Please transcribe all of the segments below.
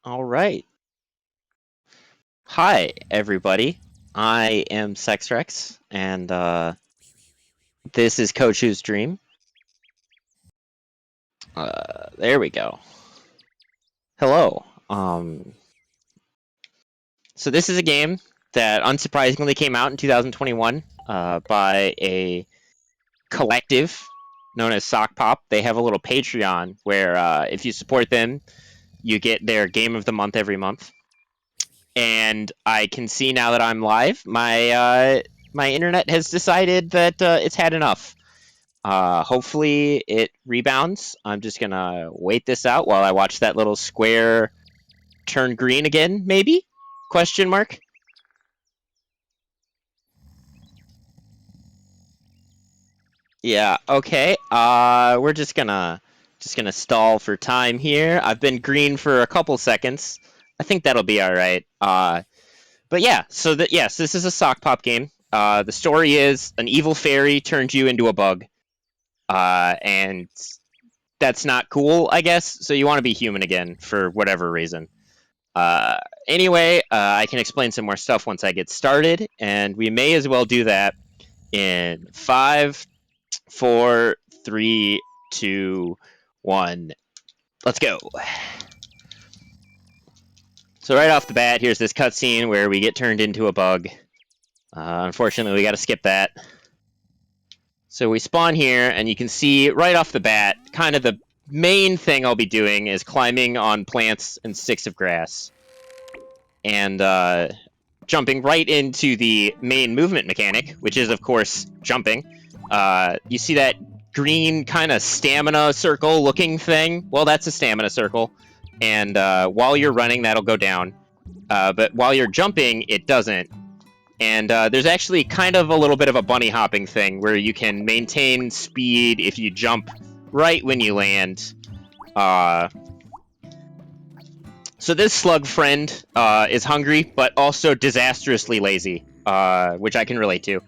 All right. Hi, everybody. I am Seckswrecks, and this is Kochu's Dream. There we go. Hello. So this is a game that unsurprisingly came out in 2021 by a collective known as Sock Pop. They have a little Patreon where if you support them, you get their Game of the Month every month. And I can see now that I'm live, my internet has decided that it's had enough. Hopefully it rebounds. I'm just gonna wait this out while I watch that little square turn green again, maybe? Question mark. Yeah, okay. We're just gonna stall for time here. I've been green for a couple seconds. I think that'll be all right. But yeah, so that yes, this is a sock pop game. The story is an evil fairy turned you into a bug. And that's not cool, I guess. So you want to be human again for whatever reason. Uh, anyway, I can explain some more stuff once I get started, and we may as well do that in 5, 4, 3, 2, 1. Let's go. So right off the bat, here's this cutscene where we get turned into a bug. Unfortunately, we got to skip that. So we spawn here, and you can see right off the bat, kind of the main thing I'll be doing is climbing on plants and sticks of grass. And jumping right into the main movement mechanic, which is, of course, jumping. You see that green kind of stamina circle looking thing? Well, that's a stamina circle. And while you're running, that'll go down. But while you're jumping, it doesn't. And there's actually kind of a little bit of a bunny hopping thing where you can maintain speed if you jump right when you land. So this slug friend is hungry, but also disastrously lazy, which I can relate to.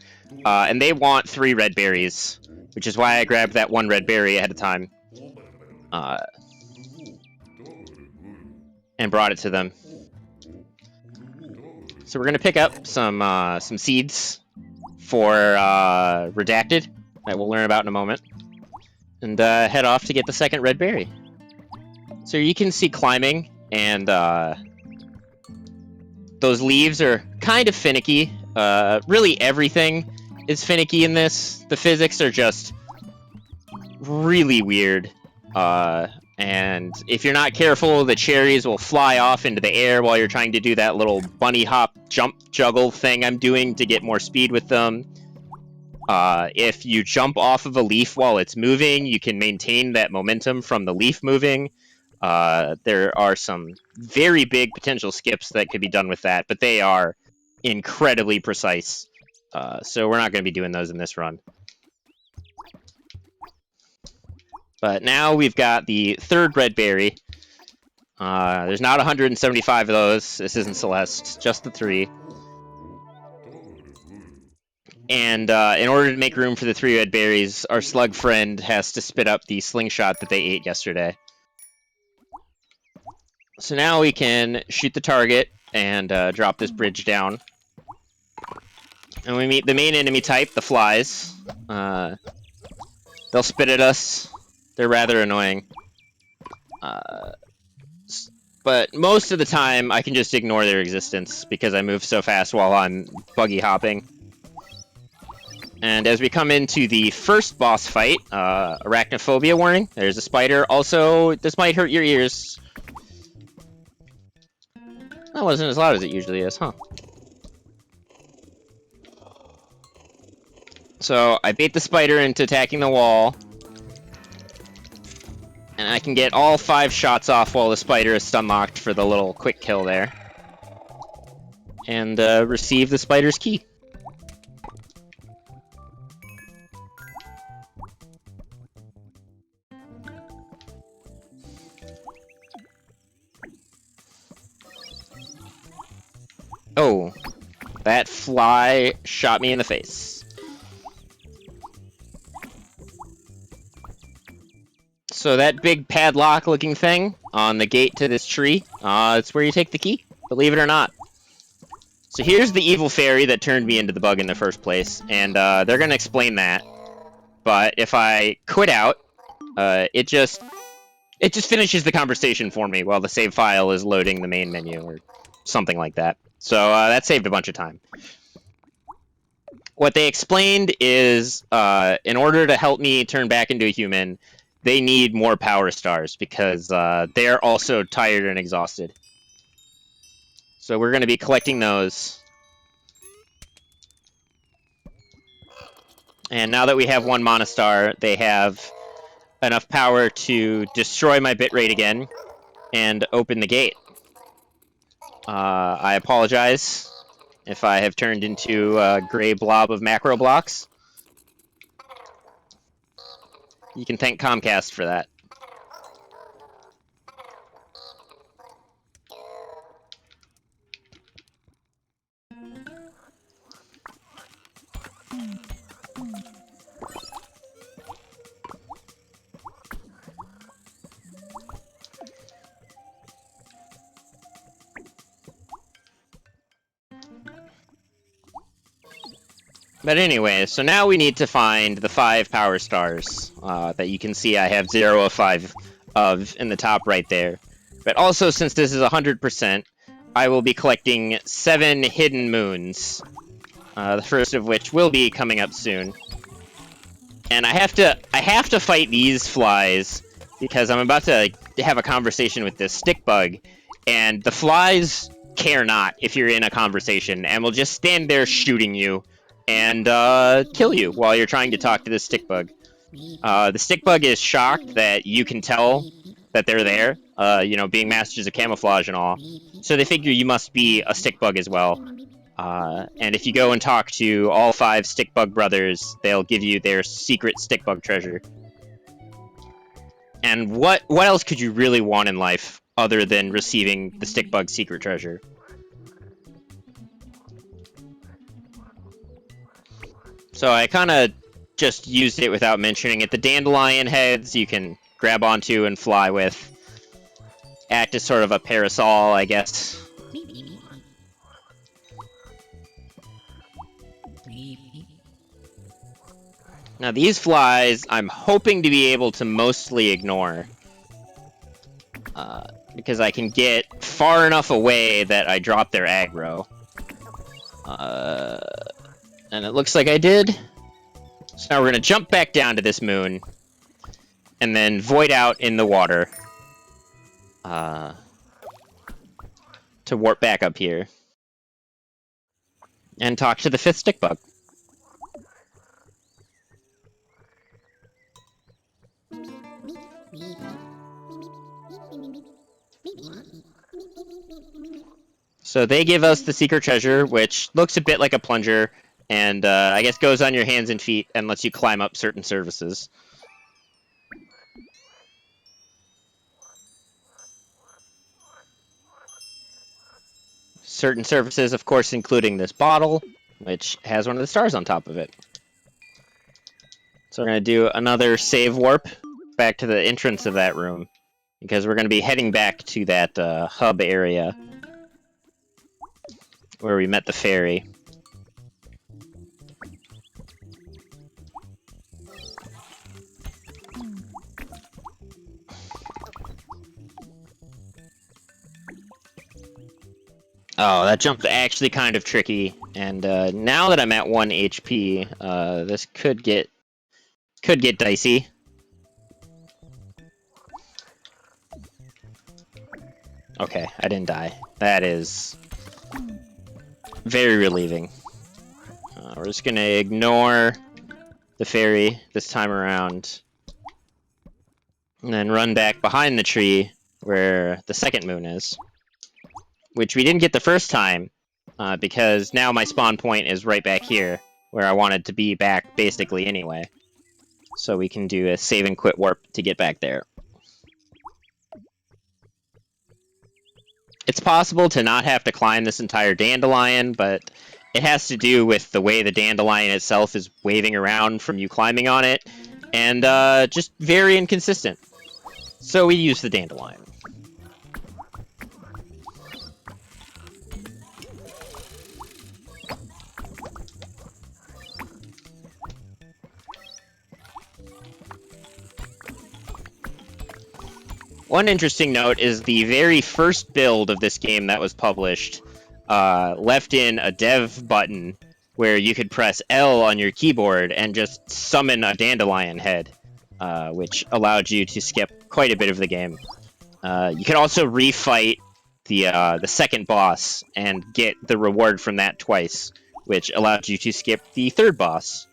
And they want 3 red berries, which is why I grabbed that 1 red berry ahead of time. And brought it to them. So we're going to pick up some seeds for Redacted, that we'll learn about in a moment. And head off to get the 2nd red berry. So you can see climbing, and those leaves are kind of finicky. Really everything is finicky in this. The physics are just really weird. And if you're not careful, the cherries will fly off into the air while you're trying to do that little bunny hop jump juggle thing I'm doing to get more speed with them. If you jump off of a leaf while it's moving, you can maintain that momentum from the leaf moving. There are some very big potential skips that could be done with that, but they are incredibly precise. So we're not going to be doing those in this run. But now we've got the 3rd red berry. There's not 175 of those. This isn't Celeste, just the 3. And in order to make room for the 3 red berries, our slug friend has to spit up the slingshot that they ate yesterday. So now we can shoot the target and drop this bridge down. And we meet the main enemy type, the flies. They'll spit at us. They're rather annoying. But most of the time, I can just ignore their existence because I move so fast while I'm buggy hopping. And as we come into the first boss fight, arachnophobia warning, there's a spider. Also, this might hurt your ears. That wasn't as loud as it usually is, huh? So I bait the spider into attacking the wall. And I can get all 5 shots off while the spider is stun-locked for the little quick kill there. And receive the spider's key. Oh, that fly shot me in the face. So that big padlock-looking thing on the gate to this tree, it's where you take the key, believe it or not. So here's the evil fairy that turned me into the bug in the first place, and they're going to explain that. But if I quit out, it just finishes the conversation for me while the save file is loading the main menu, or something like that. So that saved a bunch of time. What they explained is, in order to help me turn back into a human, they need more power stars, because they're also tired and exhausted. So we're going to be collecting those. And now that we have one mana star, they have enough power to destroy my bitrate again and open the gate. I apologize if I have turned into a gray blob of macro blocks. You can thank Comcast for that. But anyway, so now we need to find the 5 power stars that you can see I have 0 of 5 of in the top right there. But also, since this is 100%, I will be collecting 7 hidden moons. The first of which will be coming up soon. And I have to fight these flies because I'm about to have a conversation with this stick bug, and the flies care not if you're in a conversation and will just stand there shooting you and kill you while you're trying to talk to the stick bug. The stick bug is shocked that you can tell that they're there, you know, being masters of camouflage and all. So they figure you must be a stick bug as well. And if you go and talk to all 5 stick bug brothers, they'll give you their secret stick bug treasure. And what else could you really want in life other than receiving the stick bug secret treasure? So I kind of just used it without mentioning it. The dandelion heads you can grab onto and fly with. Act as sort of a parasol, I guess. Now these flies, I'm hoping to be able to mostly ignore. Because I can get far enough away that I drop their aggro. And it looks like I did. So now we're going to jump back down to this moon. And then void out in the water. To warp back up here. And talk to the 5th stick bug. So they give us the secret treasure, which looks a bit like a plunger, and I guess goes on your hands and feet and lets you climb up certain surfaces. Certain surfaces, of course, including this bottle, which has one of the stars on top of it. So we're going to do another save warp back to the entrance of that room, because we're going to be heading back to that hub area where we met the fairy. Oh, that jump's actually kind of tricky, and now that I'm at 1 HP, this could get dicey. Okay, I didn't die. That is very relieving. We're just gonna ignore the fairy this time around, and then run back behind the tree where the second moon is. Which we didn't get the first time, because now my spawn point is right back here, where I wanted to be back basically anyway. So we can do a save and quit warp to get back there. It's possible to not have to climb this entire dandelion, but it has to do with the way the dandelion itself is waving around from you climbing on it, and just very inconsistent. So we use the dandelion. One interesting note is the very first build of this game that was published left in a dev button where you could press L on your keyboard and just summon a dandelion head, which allowed you to skip quite a bit of the game. You could also refight the second boss and get the reward from that twice, which allowed you to skip the third boss.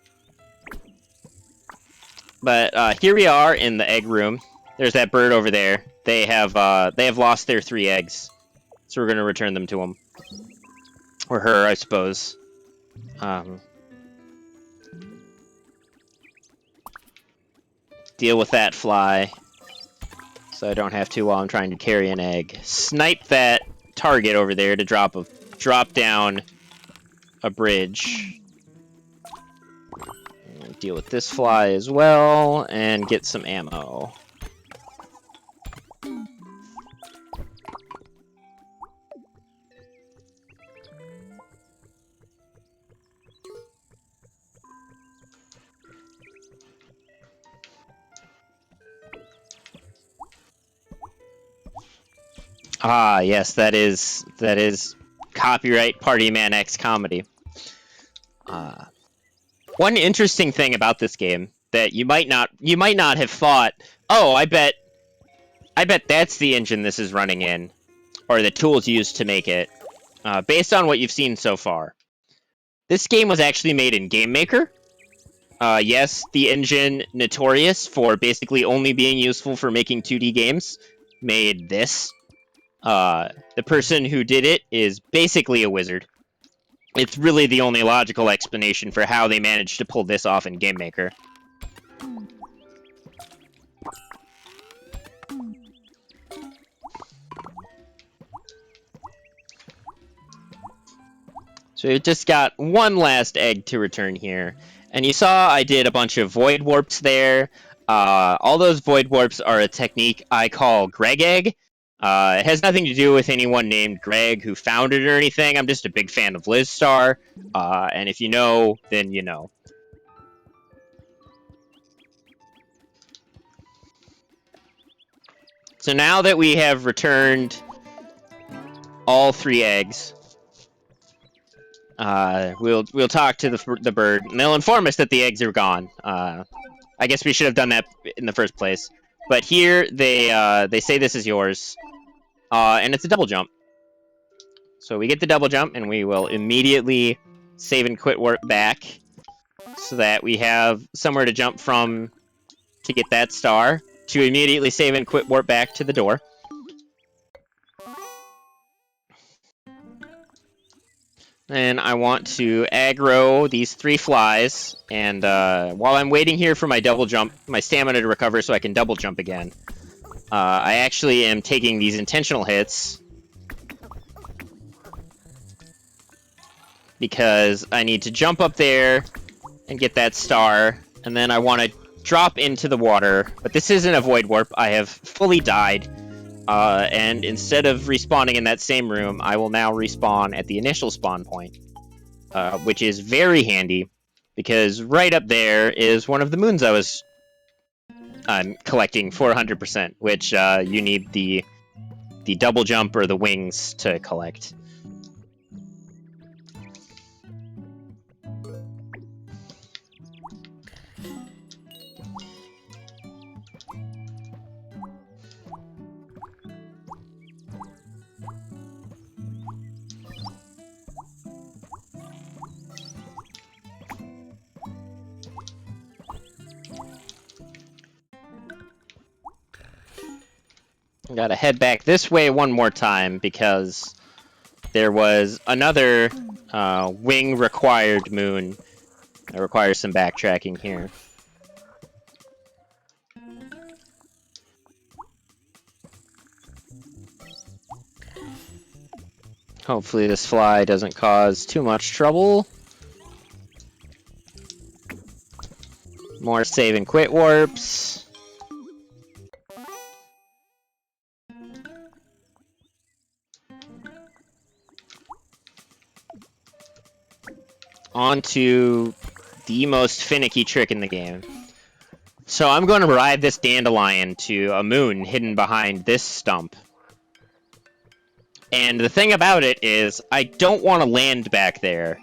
But here we are in the egg room. There's that bird over there. They have lost their 3 eggs, so we're gonna return them to them, or her, I suppose. Deal with that fly, so I don't have to while I'm trying to carry an egg. Snipe that target over there to drop down a bridge. Deal with this fly as well, and get some ammo. Ah, yes, that is copyright Party Man X comedy. One interesting thing about this game that you might not have thought, oh, I bet that's the engine this is running in, or the tools used to make it. Based on what you've seen so far, this game was actually made in Game Maker. Yes, the engine notorious for basically only being useful for making 2D games made this. The person who did it is basically a wizard. It's really the only logical explanation for how they managed to pull this off in Game Maker. So we just got one last egg to return here. And you saw I did a bunch of void warps there. All those void warps are a technique I call Greg Egg. It has nothing to do with anyone named Greg who founded it or anything. I'm just a big fan of Liz Star. And if you know, then you know. So now that we have returned all 3 eggs, we'll talk to the bird, and they'll inform us that the eggs are gone. I guess we should have done that in the first place. But here they say this is yours, and it's a double jump. So we get the double jump, and we will immediately save and quit warp back, so that we have somewhere to jump from to get that star. To immediately save and quit warp back to the door. And I want to aggro these 3 flies, and while I'm waiting here for my double jump, my stamina to recover so I can double jump again, I actually am taking these intentional hits because I need to jump up there and get that star, and then I want to drop into the water, but this isn't a void warp. I have fully died, and instead of respawning in that same room, I will now respawn at the initial spawn point, which is very handy, because right up there is one of the moons I was collecting for 100%, which you need the double jump or the wings to collect. Gotta head back this way one more time because there was another wing required moon that requires some backtracking here. Hopefully this fly doesn't cause too much trouble. More save and quit warps. on to the most finicky trick in the game. So I'm going to ride this dandelion to a moon hidden behind this stump. And the thing about it is, I don't want to land back there.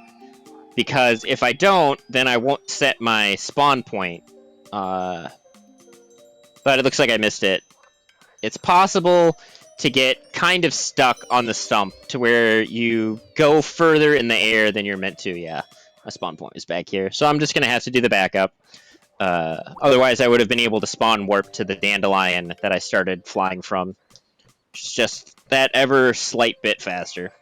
Because if I don't, then I won't set my spawn point. But it looks like I missed it. It's possible to get kind of stuck on the stump to where you go further in the air than you're meant to. Yeah, my spawn point is back here. So I'm just going to have to do the backup. Otherwise, I would have been able to spawn warp to the dandelion that I started flying from. It's just that ever slight bit faster.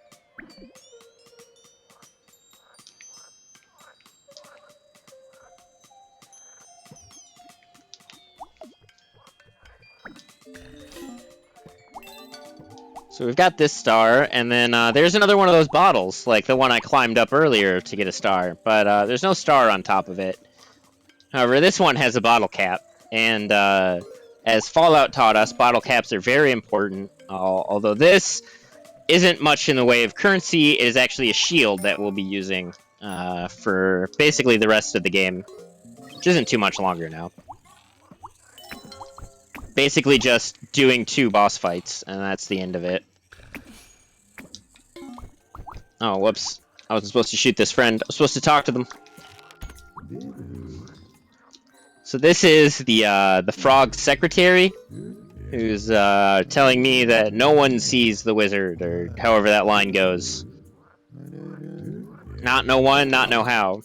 So we've got this star, and then there's another one of those bottles, like the one I climbed up earlier to get a star, but there's no star on top of it. However, this one has a bottle cap, and as Fallout taught us, bottle caps are very important, although this isn't much in the way of currency. It is actually a shield that we'll be using for basically the rest of the game, which isn't too much longer now. Basically just doing 2 boss fights, and that's the end of it. Oh, whoops. I wasn't supposed to shoot this friend. I was supposed to talk to them. So this is the frog secretary, who's telling me that no one sees the wizard, or however that line goes. Not no one, not no how.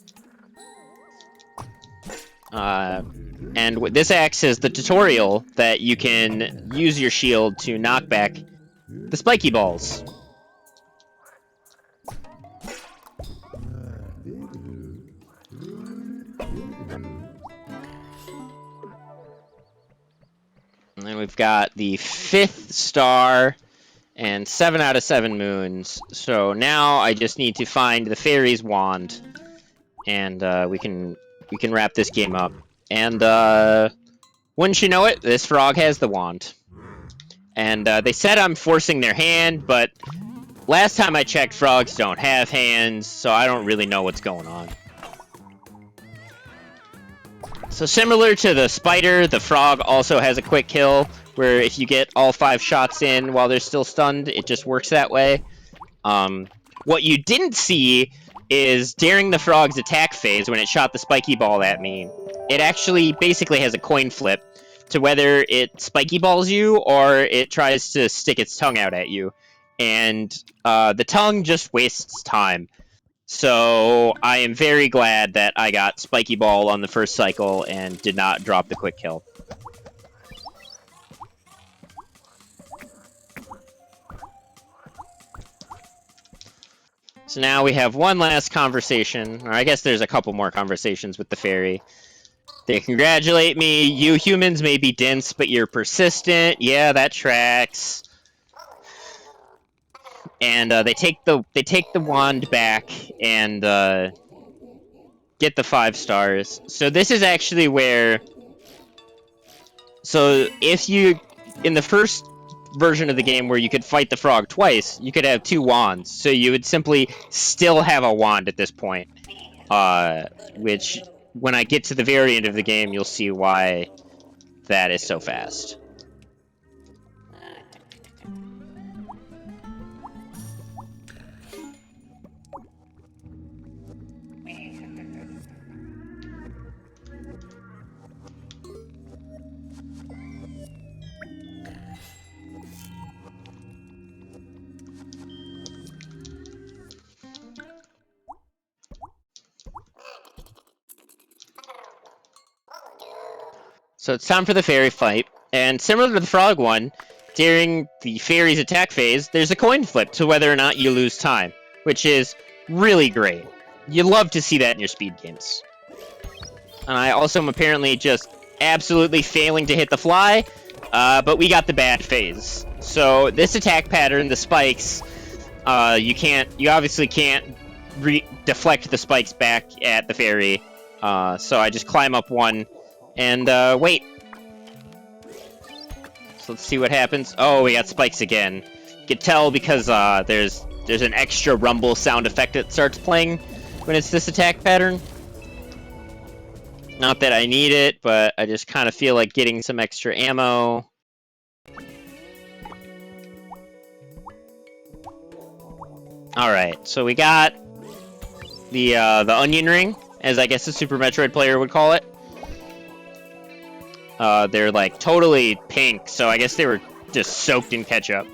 And this acts as the tutorial that you can use your shield to knock back the spiky balls. And then we've got the 5th star and 7 out of 7 moons. So now I just need to find the fairy's wand, and we can wrap this game up. And wouldn't you know it, this frog has the wand. And they said I'm forcing their hand, but last time I checked, frogs don't have hands, so I don't really know what's going on. So similar to the spider, the frog also has a quick kill, where if you get all 5 shots in while they're still stunned, it just works that way. What you didn't see is during the frog's attack phase, when it shot the spiky ball at me, it actually basically has a coin flip to whether it spiky balls you or it tries to stick its tongue out at you. And the tongue just wastes time. So I am very glad that I got spiky ball on the first cycle and did not drop the quick kill. So now we have one last conversation, or I guess there's a couple more conversations with the fairy. They congratulate me. You humans may be dense, but you're persistent. Yeah, that tracks. And they take the wand back and get the 5 stars. So this is actually where. So if you in the first version of the game where you could fight the frog twice, you could have 2 wands. So you would simply still have a wand at this point. Which, when I get to the very end of the game, you'll see why that is so fast. So it's time for the fairy fight, and similar to the frog one, during the fairy's attack phase, there's a coin flip to whether or not you lose time, which is really great. You love to see that in your speed games. And I also am apparently just absolutely failing to hit the fly, but we got the bad phase. So this attack pattern, the spikes, you obviously can't deflect the spikes back at the fairy, so I just climb up one. And, wait. So let's see what happens. Oh, we got spikes again. You can tell because, there's an extra rumble sound effect that starts playing. when it's this attack pattern. Not that I need it, but I just kind of feel like getting some extra ammo. Alright, so we got the onion ring, as I guess a Super Metroid player would call it. They're like totally pink, so I guess they were just soaked in ketchup.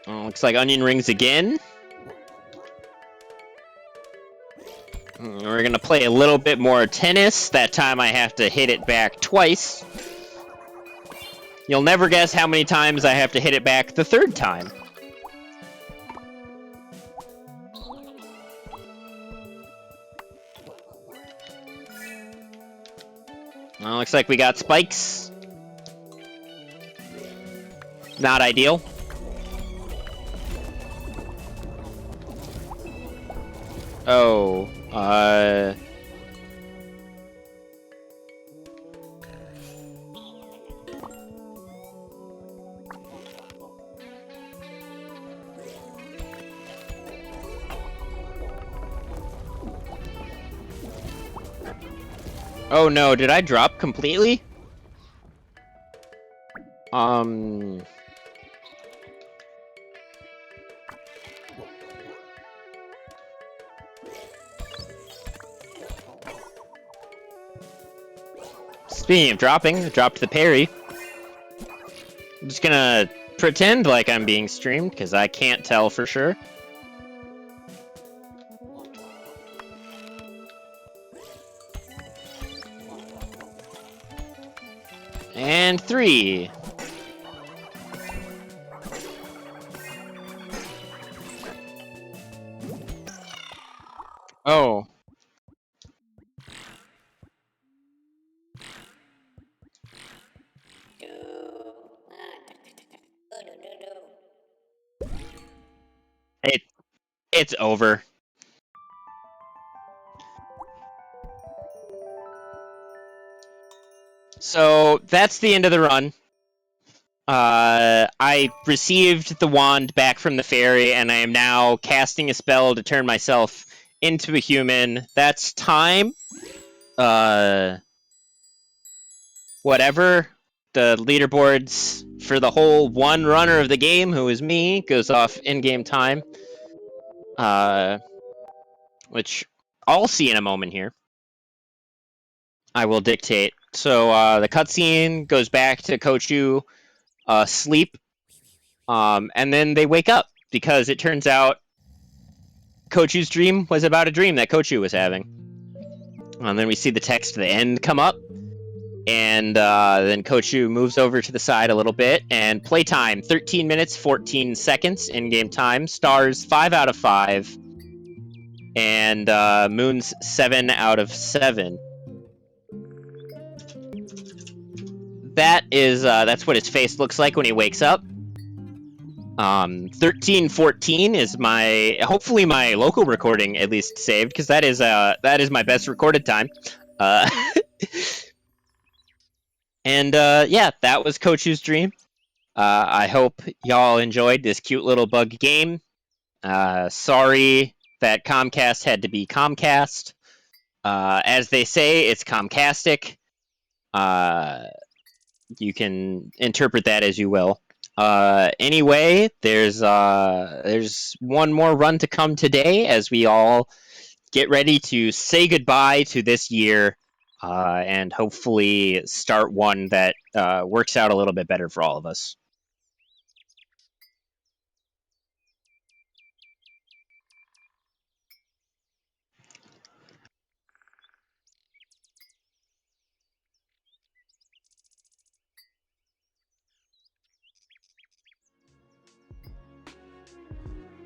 Looks like onion rings again. We're gonna play a little bit more tennis. That time I have to hit it back twice. You'll never guess how many times I have to hit it back the third time. Well, looks like we got spikes. Not ideal. Oh, Oh no, did I drop completely? Speaking of dropping, I dropped the parry. I'm just gonna pretend like I'm being streamed, because I can't tell for sure. And 3. Oh. It's over. So that's the end of the run. I received the wand back from the fairy, and I am now casting a spell to turn myself into a human. That's time. Whatever. The leaderboards for the whole one runner of the game, who is me, goes off in-game time. Which I'll see in a moment here. I will dictate. So the cutscene goes back to Kochu sleep, and then they wake up because it turns out Kochu's dream was about a dream that Kochu was having. And then we see the text to the end come up, and then Kochu moves over to the side a little bit, and playtime 13 minutes 14 seconds in-game time, stars 5 out of 5, and moons 7 out of 7. That's what his face looks like when he wakes up. 13:14 is hopefully my local recording at least saved, because that is my best recorded time. And yeah, that was Kochu's dream. I hope y'all enjoyed this cute little bug game. Sorry that Comcast had to be Comcast. As they say, it's Comcastic. You can interpret that as you will. Anyway, there's one more run to come today as we all get ready to say goodbye to this year, and hopefully start one that works out a little bit better for all of us.